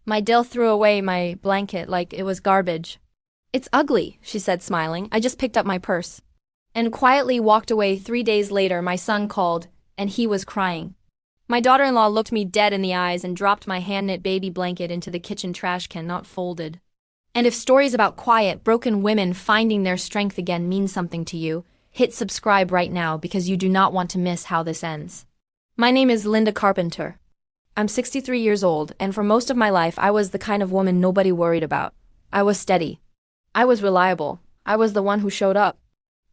My DIL threw away my blanket like it was garbage. "It's ugly," she said, smiling. "I just picked up my purse." And quietly walked away. 3 days later, my son called, and he was crying. My daughter-in-law looked me dead in the eyes and dropped my hand-knit baby blanket into the kitchen trash can, not folded. And if stories about quiet, broken women finding their strength again mean something to you, hit subscribe right now because you do not want to miss how this ends. My name is Linda Carpenter. I'm 63 years old, and for most of my life I was the kind of woman nobody worried about. I was steady. I was reliable. I was the one who showed up.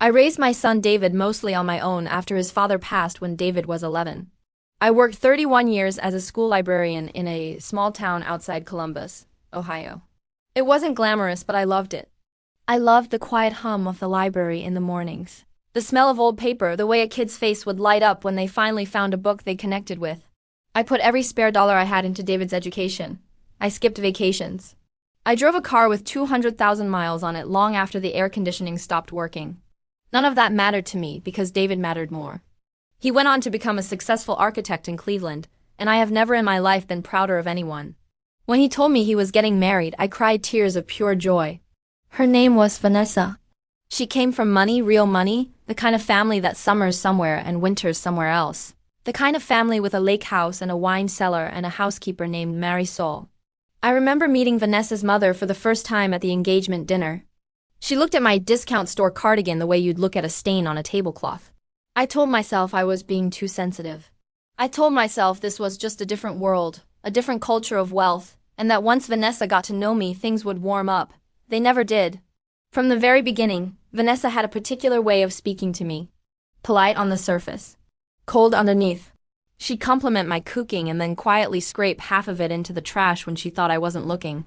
I raised my son David mostly on my own after his father passed when David was 11. I worked 31 years as a school librarian in a small town outside Columbus, Ohio. It wasn't glamorous, but I loved it. I loved the quiet hum of the library in the mornings. The smell of old paper, the way a kid's face would light up when they finally found a book they connected with. I put every spare dollar I had into David's education. I skipped vacations. I drove a car with 200,000 miles on it long after the air conditioning stopped working. None of that mattered to me because David mattered more. He went on to become a successful architect in Cleveland, and I have never in my life been prouder of anyone. When he told me he was getting married, I cried tears of pure joy. Her name was Vanessa. She came from money, real money, the kind of family that summers somewhere and winters somewhere else. The kind of family with a lake house and a wine cellar and a housekeeper named Marisol. I remember meeting Vanessa's mother for the first time at the engagement dinner. She looked at my discount store cardigan the way you'd look at a stain on a tablecloth. I told myself I was being too sensitive. I told myself this was just a different world, a different culture of wealth, and that once Vanessa got to know me, things would warm up. They never did. From the very beginning, Vanessa had a particular way of speaking to me. Polite on the surface. Cold underneath. She'd compliment my cooking and then quietly scrape half of it into the trash when she thought I wasn't looking.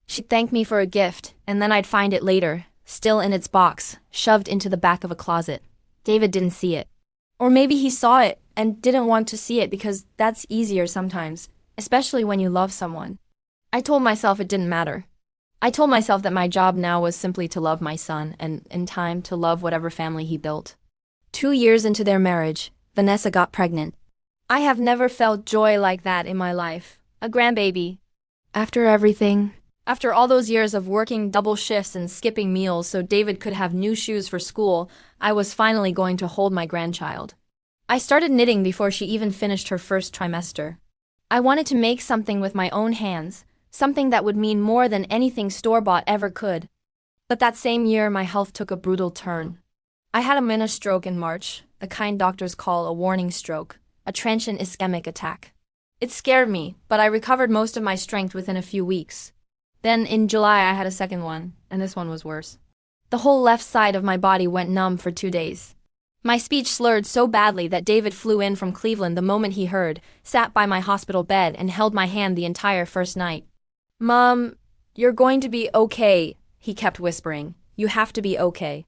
She'd thank me for a gift, and then I'd find it later, still in its box, shoved into the back of a closet. David didn't see it. Or maybe he saw it and didn't want to see it because that's easier sometimes, especially when you love someone. I told myself it didn't matter. I told myself that my job now was simply to love my son and, in time, to love whatever family he built. 2 years into their marriage, Vanessa got pregnant. I have never felt joy like that in my life. A grandbaby. After everything. After all those years of working double shifts and skipping meals so David could have new shoes for school, I was finally going to hold my grandchild. I started knitting before she even finished her first trimester. I wanted to make something with my own hands, something that would mean more than anything store-bought ever could. But that same year, my health took a brutal turn. I had a mini stroke in March, the kind doctors call a warning stroke, a transient ischemic attack. It scared me, but I recovered most of my strength within a few weeks. Then, in July, I had a second one, and this one was worse. The whole left side of my body went numb for 2 days. My speech slurred so badly that David flew in from Cleveland the moment he heard, sat by my hospital bed, and held my hand the entire first night. "Mom, you're going to be okay," he kept whispering. "You have to be okay."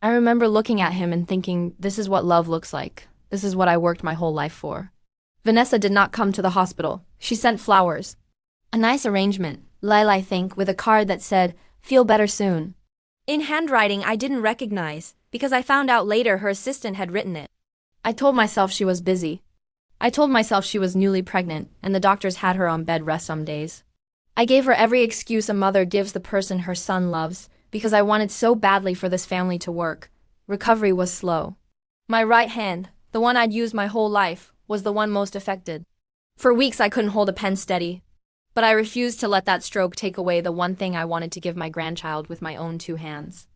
I remember looking at him and thinking, this is what love looks like. This is what I worked my whole life for. Vanessa did not come to the hospital. She sent flowers. A nice arrangement, Lyle, I think, with a card that said, "Feel better soon." In handwriting I didn't recognize, because I found out later her assistant had written it. I told myself she was busy. I told myself she was newly pregnant, and the doctors had her on bed rest some days. I gave her every excuse a mother gives the person her son loves, because I wanted so badly for this family to work. Recovery was slow. My right hand, the one I'd used my whole life, was the one most affected. For weeks I couldn't hold a pen steady. But I refused to let that stroke take away the one thing I wanted to give my grandchild with my own 2 hands.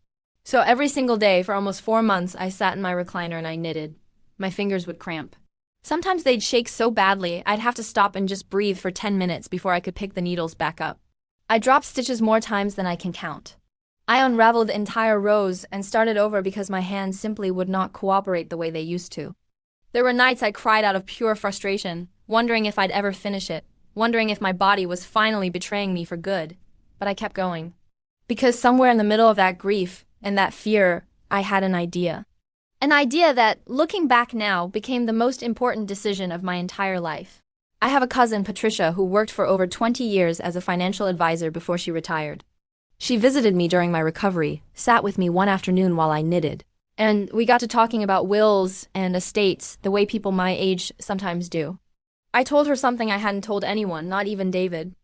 So every single day for almost 4 months I sat in my recliner and I knitted. My fingers would cramp. Sometimes they'd shake so badly I'd have to stop and just breathe for 10 minutes before I could pick the needles back up. I dropped stitches more times than I can count. I unraveled entire rows and started over because my hands simply would not cooperate the way they used to. There were nights I cried out of pure frustration, wondering if I'd ever finish it, wondering if my body was finally betraying me for good. But I kept going. Because somewhere in the middle of that grief and that fear, I had an idea. An idea that, looking back now, became the most important decision of my entire life. I have a cousin, Patricia, who worked for over 20 years as a financial advisor before she retired. She visited me during my recovery, sat with me one afternoon while I knitted, and we got to talking about wills and estates the way people my age sometimes do. I told her something I hadn't told anyone, not even David.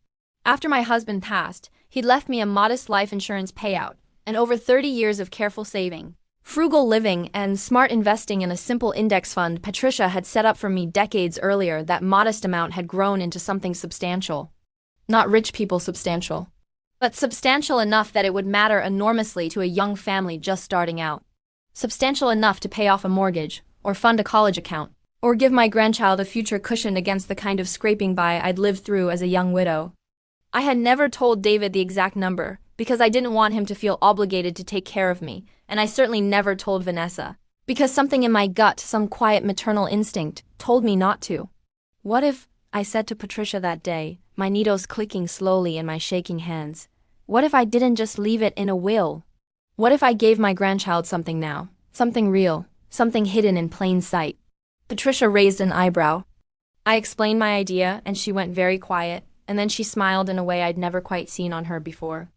After my husband passed, he'd left me a modest life insurance payout and over 30 years of careful saving. Frugal living and smart investing in a simple index fund Patricia had set up for me decades earlier. That modest amount had grown into something substantial. Not rich people substantial, but substantial enough that it would matter enormously to a young family just starting out. Substantial enough to pay off a mortgage, or fund a college account, or give my grandchild a future cushioned against the kind of scraping by I'd lived through as a young widow. I had never told David the exact number, because I didn't want him to feel obligated to take care of me, and I certainly never told Vanessa, because something in my gut, some quiet maternal instinct, told me not to. What if, I said to Patricia that day, my needles clicking slowly in my shaking hands, what if I didn't just leave it in a will? What if I gave my grandchild something now, something real, something hidden in plain sight? Patricia raised an eyebrow. I explained my idea, and she went very quiet, and then she smiled in a way I'd never quite seen on her before.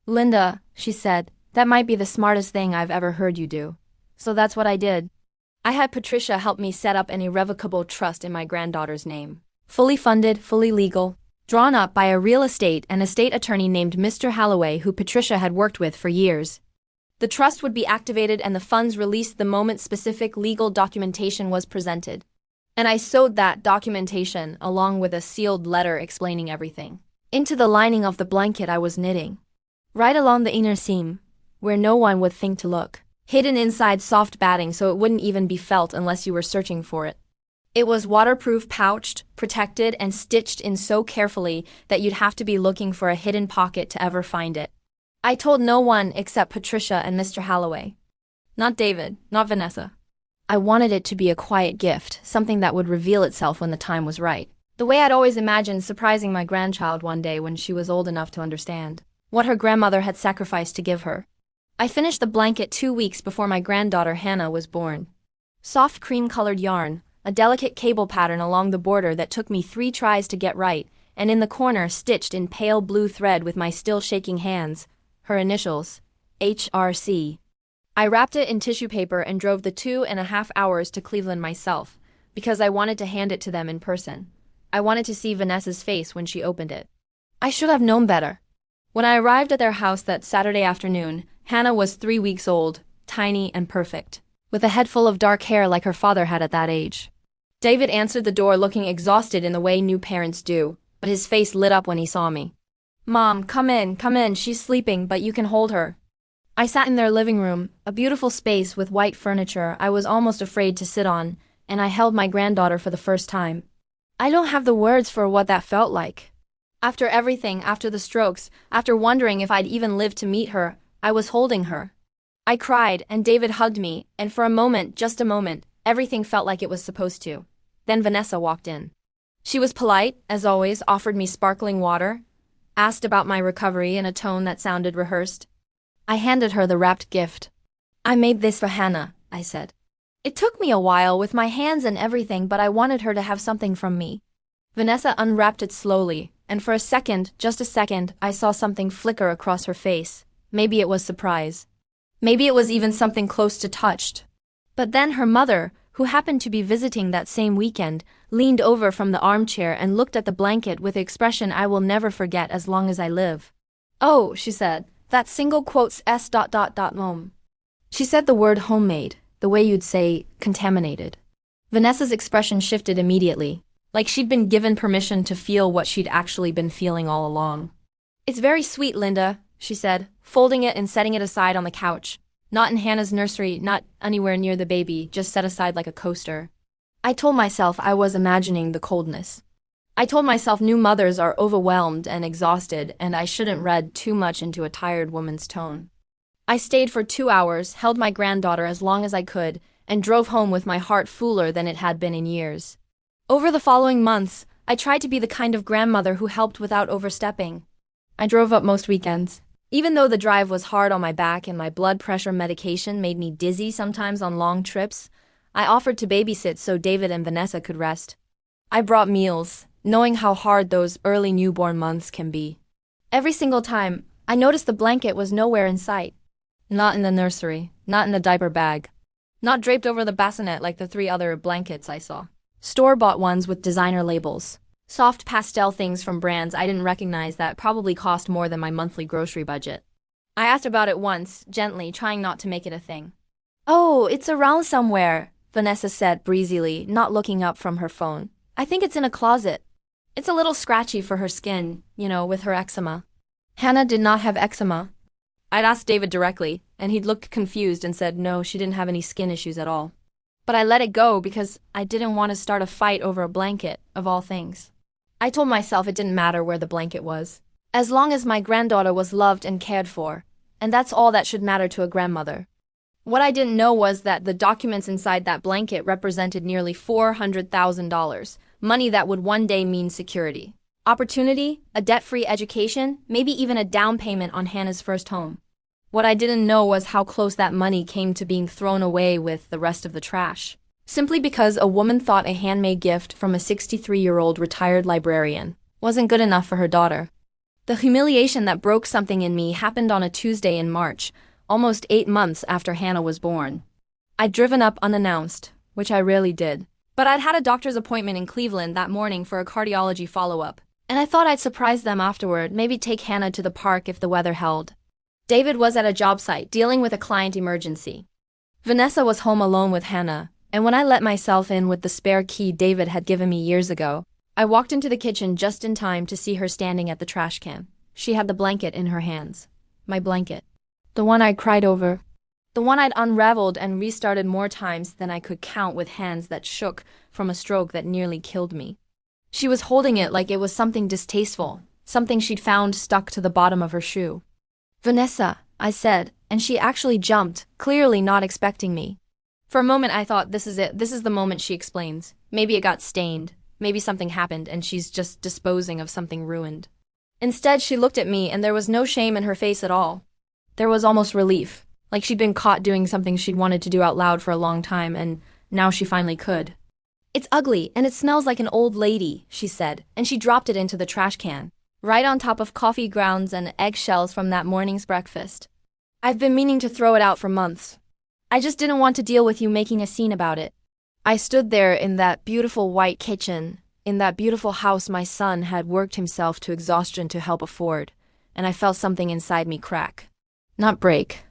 Linda, she said, that might be the smartest thing I've ever heard you do. So that's what I did. I had Patricia help me set up an irrevocable trust in my granddaughter's name. Fully funded, fully legal, drawn up by a real estate and estate attorney named Mr. Holloway, who Patricia had worked with for years. The trust would be activated and the funds released the moment specific legal documentation was presented. And I sewed that documentation, along with a sealed letter explaining everything, into the lining of the blanket I was knitting. Right along the inner seam, where no one would think to look, hidden inside soft batting so it wouldn't even be felt unless you were searching for it. It was waterproof, pouched, protected, and stitched in so carefully that you'd have to be looking for a hidden pocket to ever find it. I told no one except Patricia and Mr. Holloway. Not David, not Vanessa. I wanted it to be a quiet gift, something that would reveal itself when the time was right. The way I'd always imagined surprising my grandchild one day when she was old enough to understand what her grandmother had sacrificed to give her. I finished the blanket 2 weeks before my granddaughter Hannah was born. Soft cream-colored yarn, a delicate cable pattern along the border that took me 3 tries to get right, and in the corner stitched in pale blue thread with my still shaking hands, her initials, HRC. I wrapped it in tissue paper and drove the 2.5 hours to Cleveland myself, because I wanted to hand it to them in person. I wanted to see Vanessa's face when she opened it. I should have known better. When I arrived at their house that Saturday afternoon, Hannah was 3 weeks old, tiny and perfect, with a head full of dark hair like her father had at that age. David answered the door looking exhausted in the way new parents do, but his face lit up when he saw me. Mom, come in, she's sleeping, but you can hold her. I sat in their living room, a beautiful space with white furniture I was almost afraid to sit on, and I held my granddaughter for the first time. I don't have the words for what that felt like. After everything, after the strokes, after wondering if I'd even live to meet her, I was holding her. I cried, and David hugged me, and for a moment, just a moment, everything felt like it was supposed to. Then Vanessa walked in. She was polite, as always, offered me sparkling water, asked about my recovery in a tone that sounded rehearsed. I handed her the wrapped gift. I made this for Hannah, I said. It took me a while with my hands and everything, but I wanted her to have something from me. Vanessa unwrapped it slowly, and for a second, just a second, I saw something flicker across her face. Maybe it was surprise. Maybe it was even something close to touched. But then her mother, who happened to be visiting that same weekend, leaned over from the armchair and looked at the blanket with an expression I will never forget as long as I live. Oh, she said, that single quotes s.mom. She said the word homemade, the way you'd say contaminated. Vanessa's expression shifted immediately, like she'd been given permission to feel what she'd actually been feeling all along. It's very sweet, Linda, she said, folding it and setting it aside on the couch. Not in Hannah's nursery, not anywhere near the baby, just set aside like a coaster. I told myself I was imagining the coldness. I told myself new mothers are overwhelmed and exhausted, and I shouldn't read too much into a tired woman's tone. I stayed for 2 hours, held my granddaughter as long as I could, and drove home with my heart fuller than it had been in years. Over the following months, I tried to be the kind of grandmother who helped without overstepping. I drove up most weekends. Even though the drive was hard on my back and my blood pressure medication made me dizzy sometimes on long trips, I offered to babysit so David and Vanessa could rest. I brought meals, knowing how hard those early newborn months can be. Every single time, I noticed the blanket was nowhere in sight. Not in the nursery, not in the diaper bag, not draped over the bassinet like the 3 other blankets I saw. Store-bought ones with designer labels. Soft pastel things from brands I didn't recognize that probably cost more than my monthly grocery budget. I asked about it once, gently, trying not to make it a thing. "Oh, it's around somewhere," Vanessa said breezily, not looking up from her phone. "I think it's in a closet. It's a little scratchy for her skin, with her eczema." Hannah did not have eczema. I'd asked David directly, and he'd looked confused and said no, she didn't have any skin issues at all. But I let it go because I didn't want to start a fight over a blanket, of all things. I told myself it didn't matter where the blanket was, as long as my granddaughter was loved and cared for, and that's all that should matter to a grandmother. What I didn't know was that the documents inside that blanket represented nearly $400,000, money that would one day mean security, opportunity, a debt-free education, maybe even a down payment on Hannah's first home. What I didn't know was how close that money came to being thrown away with the rest of the trash, simply because a woman thought a handmade gift from a 63-year-old retired librarian wasn't good enough for her daughter. The humiliation that broke something in me happened on a Tuesday in March, almost 8 months after Hannah was born. I'd driven up unannounced, which I rarely did, but I'd had a doctor's appointment in Cleveland that morning for a cardiology follow-up, and I thought I'd surprise them afterward, maybe take Hannah to the park if the weather held. David was at a job site dealing with a client emergency. Vanessa was home alone with Hannah, and when I let myself in with the spare key David had given me years ago, I walked into the kitchen just in time to see her standing at the trash can. She had the blanket in her hands. My blanket. The one I'd cried over. The one I'd unraveled and restarted more times than I could count with hands that shook from a stroke that nearly killed me. She was holding it like it was something distasteful, something she'd found stuck to the bottom of her shoe. "Vanessa," I said, and she actually jumped, clearly not expecting me. For a moment I thought, this is it, this is the moment she explains. Maybe it got stained, maybe something happened and she's just disposing of something ruined. Instead, she looked at me and there was no shame in her face at all. There was almost relief, like she'd been caught doing something she'd wanted to do out loud for a long time and now she finally could. "It's ugly and it smells like an old lady," she said, and she dropped it into the trash can, right on top of coffee grounds and eggshells from that morning's breakfast. "I've been meaning to throw it out for months. I just didn't want to deal with you making a scene about it." I stood there in that beautiful white kitchen, in that beautiful house my son had worked himself to exhaustion to help afford, and I felt something inside me crack. Not break.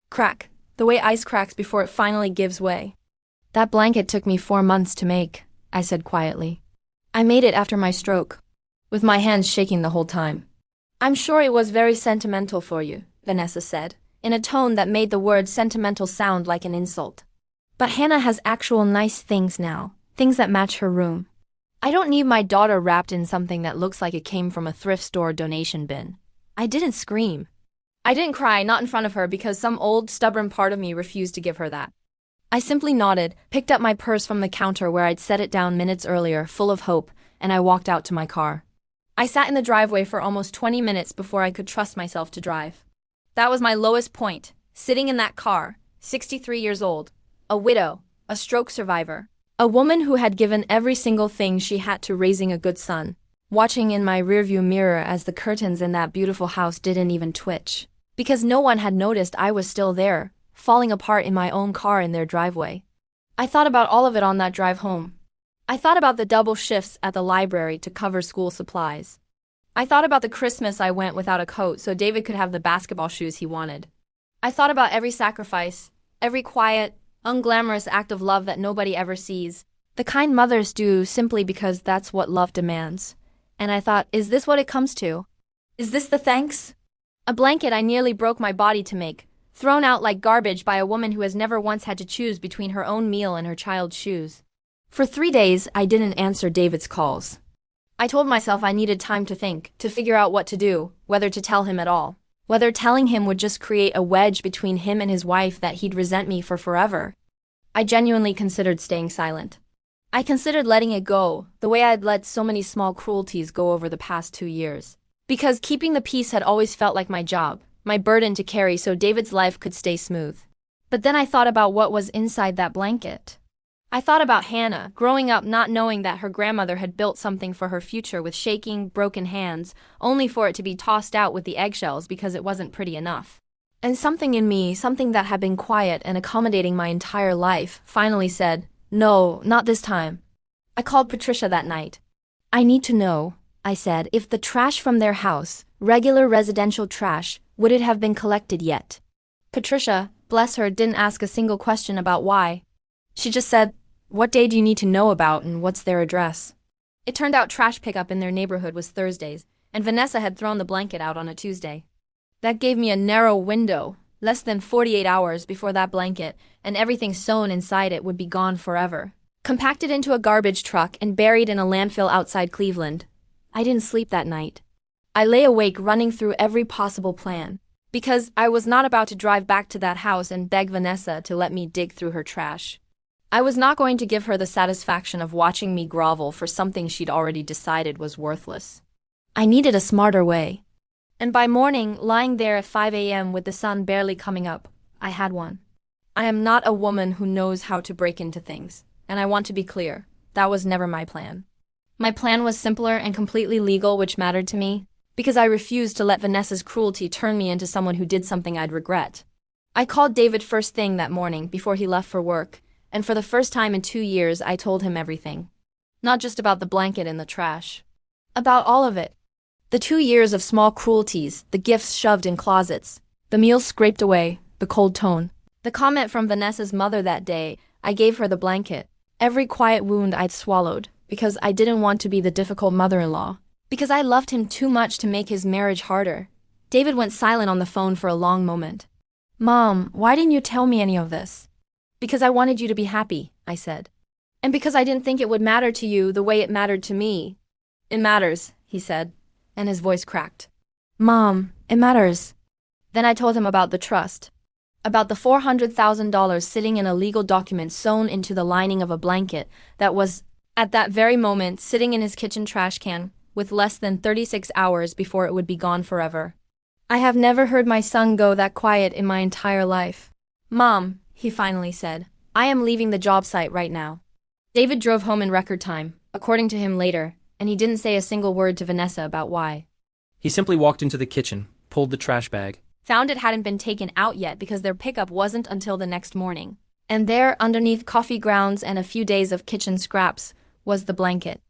Crack, the way ice cracks before it finally gives way. "That blanket took me 4 months to make," I said quietly. "I made it after my stroke, with my hands shaking the whole time." "I'm sure it was very sentimental for you," Vanessa said, in a tone that made the word sentimental sound like an insult. "But Hannah has actual nice things now, things that match her room. I don't need my daughter wrapped in something that looks like it came from a thrift store donation bin." I didn't scream. I didn't cry, not in front of her, because some old, stubborn part of me refused to give her that. I simply nodded, picked up my purse from the counter where I'd set it down minutes earlier, full of hope, and I walked out to my car. I sat in the driveway for almost 20 minutes before I could trust myself to drive. That was my lowest point, sitting in that car, 63 years old, a widow, a stroke survivor, a woman who had given every single thing she had to raising a good son, watching in my rearview mirror as the curtains in that beautiful house didn't even twitch, because no one had noticed I was still there, falling apart in my own car in their driveway. I thought about all of it on that drive home. I thought about the double shifts at the library to cover school supplies. I thought about the Christmas I went without a coat so David could have the basketball shoes he wanted. I thought about every sacrifice, every quiet, unglamorous act of love that nobody ever sees, the kind mothers do simply because that's what love demands. And I thought, is this what it comes to? Is this the thanks? A blanket I nearly broke my body to make, thrown out like garbage by a woman who has never once had to choose between her own meal and her child's shoes. For 3 days, I didn't answer David's calls. I told myself I needed time to think, to figure out what to do, whether to tell him at all, whether telling him would just create a wedge between him and his wife that he'd resent me for forever. I genuinely considered staying silent. I considered letting it go, the way I'd let so many small cruelties go over the past 2 years. Because keeping the peace had always felt like my job, my burden to carry so David's life could stay smooth. But then I thought about what was inside that blanket. I thought about Hannah, growing up not knowing that her grandmother had built something for her future with shaking, broken hands, only for it to be tossed out with the eggshells because it wasn't pretty enough. And something in me, something that had been quiet and accommodating my entire life, finally said, "No, not this time." I called Patricia that night. I need to know, I said, if the trash from their house, regular residential trash, would it have been collected yet? Patricia, bless her, didn't ask a single question about why. She just said, what day do you need to know about and what's their address? It turned out trash pickup in their neighborhood was Thursdays, and Vanessa had thrown the blanket out on a Tuesday. That gave me a narrow window, less than 48 hours before that blanket and everything sewn inside it would be gone forever, compacted into a garbage truck and buried in a landfill outside Cleveland. I didn't sleep that night. I lay awake running through every possible plan, because I was not about to drive back to that house and beg Vanessa to let me dig through her trash. I was not going to give her the satisfaction of watching me grovel for something she'd already decided was worthless. I needed a smarter way. And by morning, lying there at 5 a.m. with the sun barely coming up, I had one. I am not a woman who knows how to break into things, and I want to be clear, that was never my plan. My plan was simpler and completely legal, which mattered to me, because I refused to let Vanessa's cruelty turn me into someone who did something I'd regret. I called David first thing that morning before he left for work, and for the first time in 2 years I told him everything. Not just about the blanket in the trash. About all of it. The 2 years of small cruelties, the gifts shoved in closets, the meals scraped away, the cold tone. The comment from Vanessa's mother that day, I gave her the blanket. Every quiet wound I'd swallowed, because I didn't want to be the difficult mother-in-law. Because I loved him too much to make his marriage harder. David went silent on the phone for a long moment. Mom, why didn't you tell me any of this? Because I wanted you to be happy, I said. And because I didn't think it would matter to you the way it mattered to me. It matters, he said, and his voice cracked. Mom, it matters. Then I told him about the trust. About the $400,000 sitting in a legal document sewn into the lining of a blanket that was, at that very moment, sitting in his kitchen trash can, with less than 36 hours before it would be gone forever. I have never heard my son go that quiet in my entire life. Mom, he finally said, I am leaving the job site right now. David drove home in record time, according to him later, and he didn't say a single word to Vanessa about why. He simply walked into the kitchen, pulled the trash bag, Found it hadn't been taken out yet because their pickup wasn't until the next morning. And there, underneath coffee grounds and a few days of kitchen scraps, was the blanket.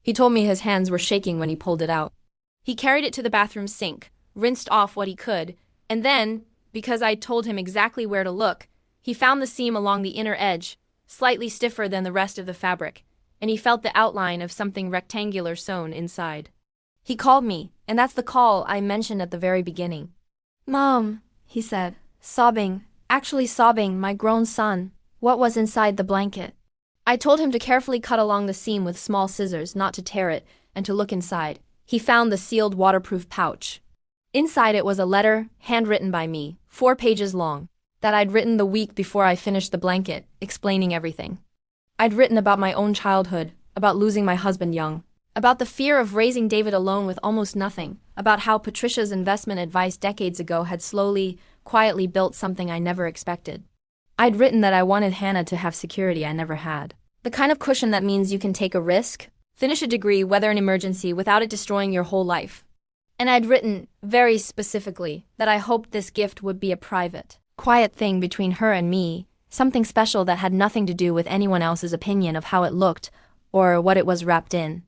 He told me his hands were shaking when he pulled it out. He carried it to the bathroom sink, rinsed off what he could, and then, because I told him exactly where to look, he found the seam along the inner edge, slightly stiffer than the rest of the fabric, and he felt the outline of something rectangular sewn inside. He called me, and that's the call I mentioned at the very beginning. Mom, he said, sobbing, actually sobbing, my grown son, what was inside the blanket? I told him to carefully cut along the seam with small scissors, not to tear it, and to look inside. He found the sealed waterproof pouch. Inside it was a letter, handwritten by me, 4 pages long, that I'd written the week before I finished the blanket, explaining everything. I'd written about my own childhood, about losing my husband young, about the fear of raising David alone with almost nothing, about how Patricia's investment advice decades ago had slowly, quietly built something I never expected. I'd written that I wanted Hannah to have security I never had. The kind of cushion that means you can take a risk, finish a degree, weather an emergency without it destroying your whole life. And I'd written, very specifically, that I hoped this gift would be a private, quiet thing between her and me, something special that had nothing to do with anyone else's opinion of how it looked or what it was wrapped in.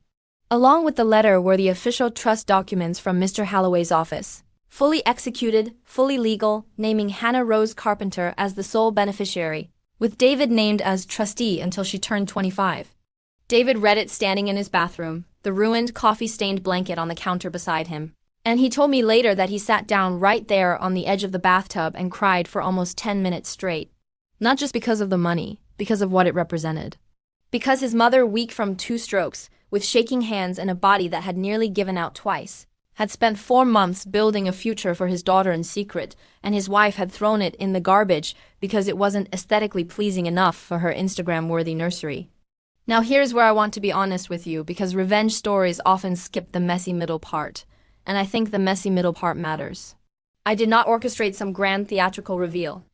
Along with the letter were the official trust documents from Mr. Holloway's office, fully executed, fully legal, naming Hannah Rose Carpenter as the sole beneficiary, with David named as trustee until she turned 25. David read it standing in his bathroom, the ruined, coffee-stained blanket on the counter beside him. And he told me later that he sat down right there on the edge of the bathtub and cried for almost 10 minutes straight. Not just because of the money, because of what it represented. Because his mother, weak from 2 strokes, with shaking hands and a body that had nearly given out twice, had spent 4 months building a future for his daughter in secret, and his wife had thrown it in the garbage because it wasn't aesthetically pleasing enough for her Instagram-worthy nursery. Now here's where I want to be honest with you, because revenge stories often skip the messy middle part, and I think the messy middle part matters. I did not orchestrate some grand theatrical reveal.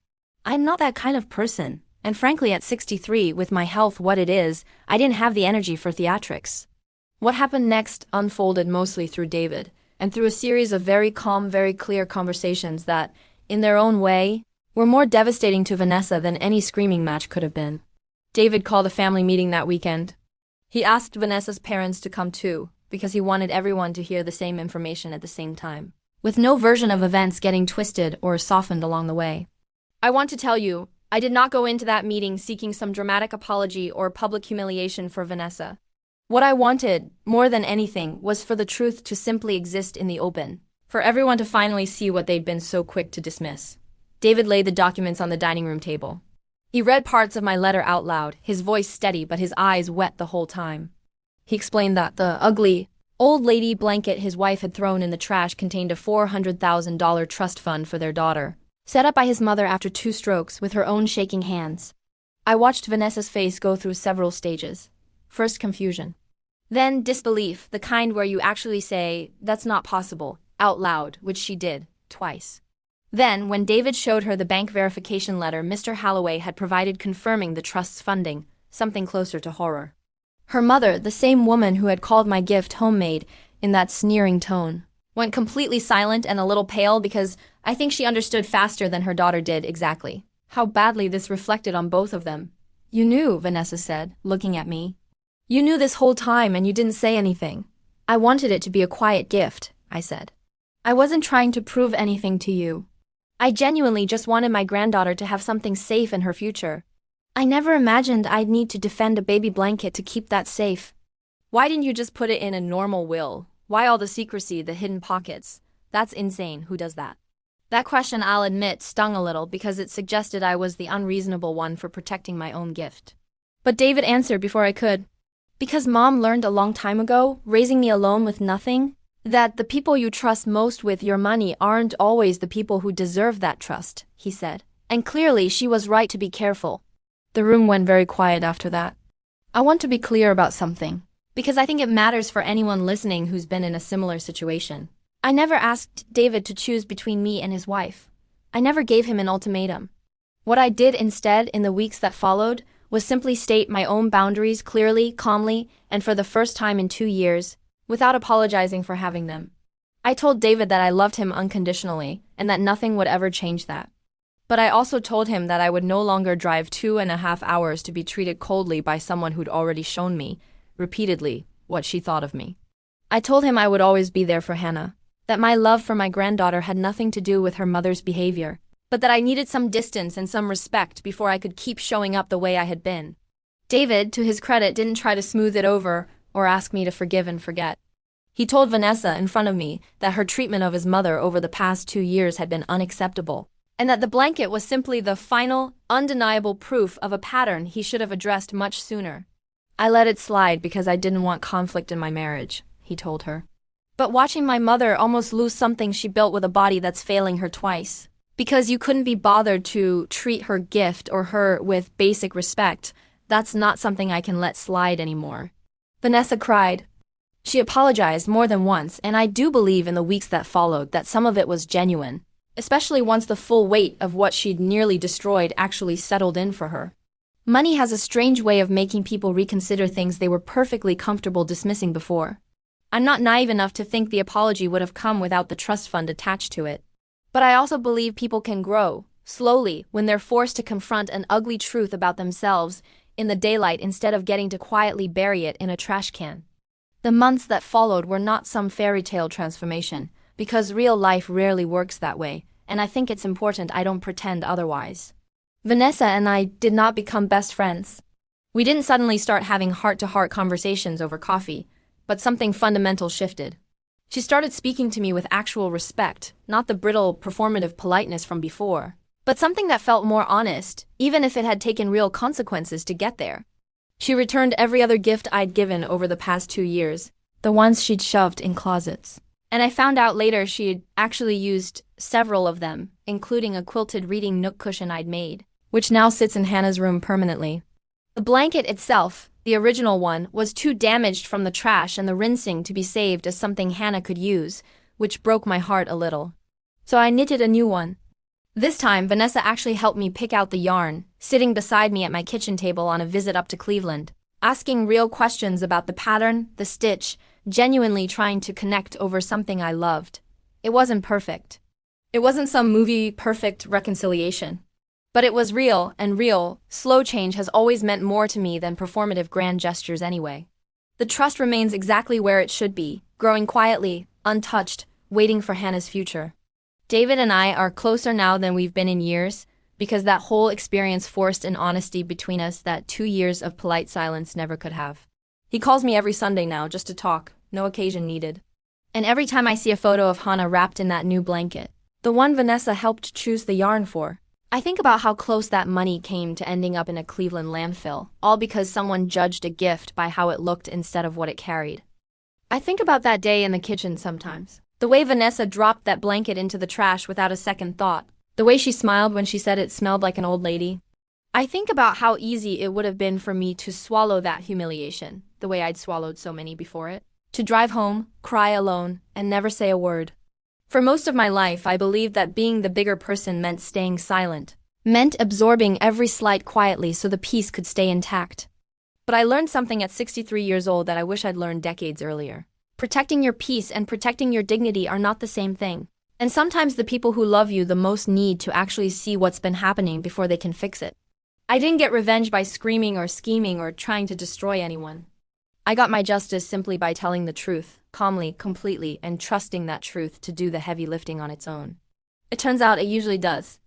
I'm not that kind of person. And frankly, at 63, with my health what it is, I didn't have the energy for theatrics. What happened next unfolded mostly through David, and through a series of very calm, very clear conversations that, in their own way, were more devastating to Vanessa than any screaming match could have been. David called a family meeting that weekend. He asked Vanessa's parents to come too, because he wanted everyone to hear the same information at the same time, with no version of events getting twisted or softened along the way. I want to tell you, I did not go into that meeting seeking some dramatic apology or public humiliation for Vanessa. What I wanted, more than anything, was for the truth to simply exist in the open, for everyone to finally see what they'd been so quick to dismiss. David laid the documents on the dining room table. He read parts of my letter out loud, his voice steady but his eyes wet the whole time. He explained that the ugly, old lady blanket his wife had thrown in the trash contained a $400,000 trust fund for their daughter, set up by his mother after 2 strokes with her own shaking hands. I watched Vanessa's face go through several stages. First confusion. Then disbelief, the kind where you actually say, "That's not possible," out loud, which she did, twice. Then, when David showed her the bank verification letter Mr. Halloway had provided confirming the trust's funding, something closer to horror. Her mother, the same woman who had called my gift homemade in that sneering tone, went completely silent and a little pale because I think she understood faster than her daughter did exactly how badly this reflected on both of them. "You knew," Vanessa said, looking at me. "You knew this whole time and you didn't say anything." "I wanted it to be a quiet gift," I said. "I wasn't trying to prove anything to you. I genuinely just wanted my granddaughter to have something safe in her future. I never imagined I'd need to defend a baby blanket to keep that safe." "Why didn't you just put it in a normal will? Why all the secrecy, the hidden pockets? That's insane. Who does that?" That question, I'll admit, stung a little because it suggested I was the unreasonable one for protecting my own gift. But David answered before I could. "Because Mom learned a long time ago, raising me alone with nothing, that the people you trust most with your money aren't always the people who deserve that trust," he said. And clearly she was right to be careful. The room went very quiet after that. I want to be clear about something, because I think it matters for anyone listening who's been in a similar situation. I never asked David to choose between me and his wife. I never gave him an ultimatum. What I did instead in the weeks that followed was simply state my own boundaries clearly, calmly, and for the first time in 2 years, without apologizing for having them. I told David that I loved him unconditionally and that nothing would ever change that. But I also told him that I would no longer drive 2.5 hours to be treated coldly by someone who'd already shown me, repeatedly, what she thought of me. I told him I would always be there for Hannah, that my love for my granddaughter had nothing to do with her mother's behavior, but that I needed some distance and some respect before I could keep showing up the way I had been. David, to his credit, didn't try to smooth it over or ask me to forgive and forget. He told Vanessa in front of me that her treatment of his mother over the past 2 years had been unacceptable, and that the blanket was simply the final, undeniable proof of a pattern he should have addressed much sooner. "I let it slide because I didn't want conflict in my marriage," he told her. "But watching my mother almost lose something she built with a body that's failing her twice, because you couldn't be bothered to treat her gift or her with basic respect, that's not something I can let slide anymore." Vanessa cried. She apologized more than once, and I do believe in the weeks that followed that some of it was genuine, especially once the full weight of what she'd nearly destroyed actually settled in for her. Money has a strange way of making people reconsider things they were perfectly comfortable dismissing before. I'm not naive enough to think the apology would have come without the trust fund attached to it. But I also believe people can grow, slowly, when they're forced to confront an ugly truth about themselves in the daylight instead of getting to quietly bury it in a trash can. The months that followed were not some fairy tale transformation, because real life rarely works that way, and I think it's important I don't pretend otherwise. Vanessa and I did not become best friends. We didn't suddenly start having heart-to-heart conversations over coffee, but something fundamental shifted. She started speaking to me with actual respect, not the brittle, performative politeness from before, but something that felt more honest, even if it had taken real consequences to get there. She returned every other gift I'd given over the past 2 years, the ones she'd shoved in closets. And I found out later she'd actually used several of them, including a quilted reading nook cushion I'd made, which now sits in Hannah's room permanently. The blanket itself, the original one, was too damaged from the trash and the rinsing to be saved as something Hannah could use, which broke my heart a little. So I knitted a new one. This time, Vanessa actually helped me pick out the yarn, sitting beside me at my kitchen table on a visit up to Cleveland, asking real questions about the pattern, the stitch, genuinely trying to connect over something I loved. It wasn't perfect. It wasn't some movie-perfect reconciliation. But it was real, and real, slow change has always meant more to me than performative grand gestures anyway. The trust remains exactly where it should be, growing quietly, untouched, waiting for Hannah's future. David and I are closer now than we've been in years, because that whole experience forced an honesty between us that 2 years of polite silence never could have. He calls me every Sunday now just to talk, no occasion needed. And every time I see a photo of Hannah wrapped in that new blanket, the one Vanessa helped choose the yarn for, I think about how close that money came to ending up in a Cleveland landfill, all because someone judged a gift by how it looked instead of what it carried. I think about that day in the kitchen sometimes. The way Vanessa dropped that blanket into the trash without a second thought. The way she smiled when she said it smelled like an old lady. I think about how easy it would have been for me to swallow that humiliation, the way I'd swallowed so many before it. To drive home, cry alone, and never say a word. For most of my life, I believed that being the bigger person meant staying silent, meant absorbing every slight quietly so the peace could stay intact. But I learned something at 63 years old that I wish I'd learned decades earlier. Protecting your peace and protecting your dignity are not the same thing. And sometimes the people who love you the most need to actually see what's been happening before they can fix it. I didn't get revenge by screaming or scheming or trying to destroy anyone. I got my justice simply by telling the truth, calmly, completely, and trusting that truth to do the heavy lifting on its own. It turns out it usually does.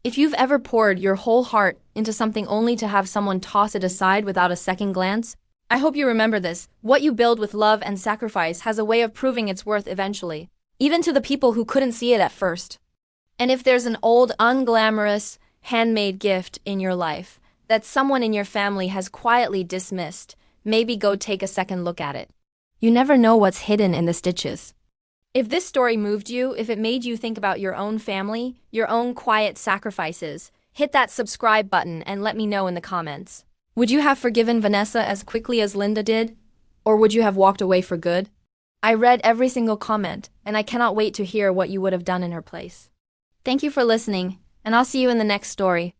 If you've ever poured your whole heart into something only to have someone toss it aside without a second glance, I hope you remember this. What you build with love and sacrifice has a way of proving its worth eventually, even to the people who couldn't see it at first. And if there's an old, unglamorous, handmade gift in your life that someone in your family has quietly dismissed, maybe go take a second look at it. You never know what's hidden in the stitches. If this story moved you, if it made you think about your own family, your own quiet sacrifices, hit that subscribe button and let me know in the comments. Would you have forgiven Vanessa as quickly as Linda did? Or would you have walked away for good? I read every single comment, and I cannot wait to hear what you would have done in her place. Thank you for listening, and I'll see you in the next story.